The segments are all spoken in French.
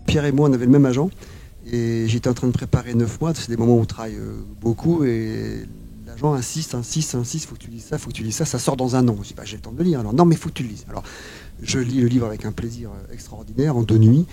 Pierre et moi, on avait le même agent et j'étais en train de préparer 9 mois. C'est des moments où on travaille beaucoup et l'agent insiste, faut que tu lises ça, faut que tu lises ça. Ça sort dans un an. Je dis, bah, j'ai le temps de le lire. Alors, non, mais il faut que tu le lises. Alors, je lis le livre avec un plaisir extraordinaire en 2 nuits.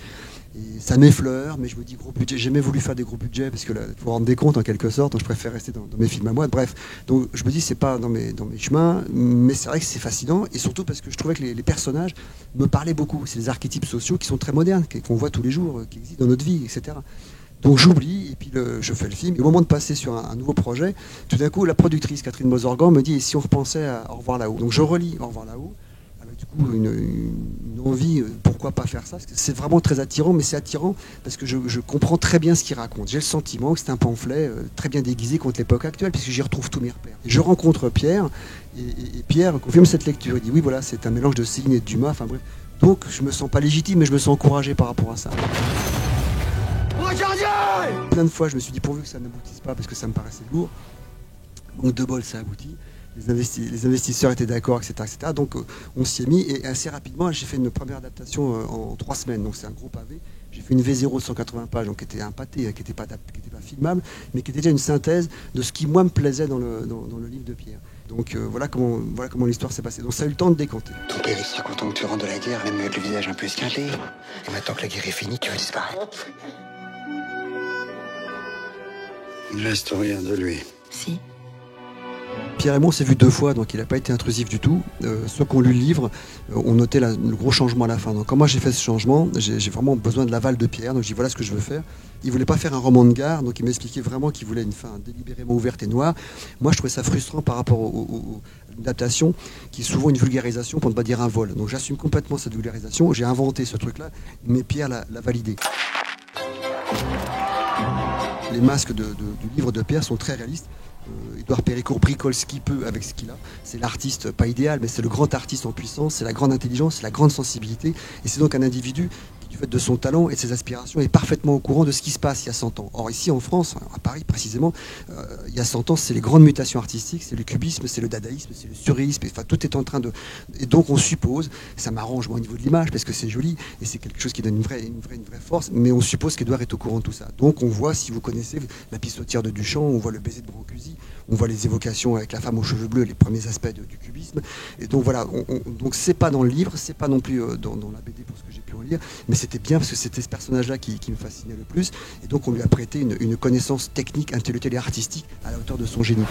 Et ça m'effleure, mais je me dis gros budget. J'ai jamais voulu faire des gros budgets parce que là, vous vous rendez compte en quelque sorte, donc je préfère rester dans mes films à moi. Bref, donc je me dis c'est pas dans mes chemins, mais c'est vrai que c'est fascinant et surtout parce que je trouvais que les personnages me parlaient beaucoup. C'est des archétypes sociaux qui sont très modernes, qu'on voit tous les jours, qui existent dans notre vie, etc. Donc j'oublie et puis je fais le film. Et au moment de passer sur un nouveau projet, tout d'un coup la productrice Catherine Mozorgan me dit et si on repensait à Au revoir là-haut. Donc je relis Au revoir là-haut. Du coup, une envie, pourquoi pas faire ça? Parce que c'est vraiment très attirant, mais c'est attirant parce que je comprends très bien ce qu'il raconte. J'ai le sentiment que c'est un pamphlet très bien déguisé contre l'époque actuelle, puisque j'y retrouve tous mes repères. Et je rencontre Pierre, et Pierre confirme cette lecture. Il dit oui, voilà, c'est un mélange de Céline et de Dumas. Enfin bref. Donc je me sens pas légitime, mais je me sens encouragé par rapport à ça. Regardez! Plein de fois, je me suis dit pourvu que ça n'aboutisse pas, parce que ça me paraissait lourd. Donc de bol, ça aboutit. Les investisseurs étaient d'accord, etc., etc. Donc on s'y est mis et assez rapidement, j'ai fait une première adaptation en 3 semaines. Donc c'est un gros pavé. J'ai fait une V0 de 180 pages, donc qui était un pâté, qui n'était pas filmable, mais qui était déjà une synthèse de ce qui moi me plaisait dans le livre de Pierre. Donc voilà comment l'histoire s'est passée. Donc ça a eu le temps de décanter. Ton père il sera content que tu rentres de la guerre, même avec le visage un peu esquinté. Et maintenant que la guerre est finie, tu veux disparaître. Il ne reste rien de lui. Si. Pierre et moi, on s'est vu 2 fois, donc il n'a pas été intrusif du tout. Ceux qui ont lu le livre, on notait le gros changement à la fin. Donc quand moi j'ai fait ce changement, j'ai vraiment besoin de l'aval de Pierre. Donc je dis voilà ce que je veux faire. Il voulait pas faire un roman de gare, donc il m'expliquait vraiment qu'il voulait une fin délibérément ouverte et noire. Moi je trouvais ça frustrant par rapport à une adaptation qui est souvent une vulgarisation, pour ne pas dire un vol. Donc j'assume complètement cette vulgarisation. J'ai inventé ce truc-là, mais Pierre l'a validé. Les masques du livre de Pierre sont très réalistes. Édouard Péricourt bricole ce qu'il peut avec ce qu'il a. C'est l'artiste, pas idéal, mais c'est le grand artiste en puissance, c'est la grande intelligence, c'est la grande sensibilité. Et c'est donc un individu qui, du fait de son talent et de ses aspirations, est parfaitement au courant de ce qui se passe il y a 100 ans. Or ici en France, à Paris précisément, il y a 100 ans, c'est les grandes mutations artistiques, c'est le cubisme, c'est le dadaïsme, c'est le surréalisme, enfin tout est en train de... Et donc on suppose, ça m'arrange moi au niveau de l'image parce que c'est joli et c'est quelque chose qui donne une vraie force, mais on suppose qu'Édouard est au courant de tout ça. Donc on voit, si vous connaissez La Pissotière de Duchamp, on voit Le Baiser de Brancusi, on voit les évocations avec la femme aux cheveux bleus, les premiers aspects du cubisme. Et donc voilà, donc c'est pas dans le livre, c'est pas non plus dans la BD pour ce que j'ai pu en lire, mais c'était bien parce que c'était ce personnage-là qui me fascinait le plus. Et donc on lui a prêté une connaissance technique, intellectuelle et artistique à la hauteur de son génie.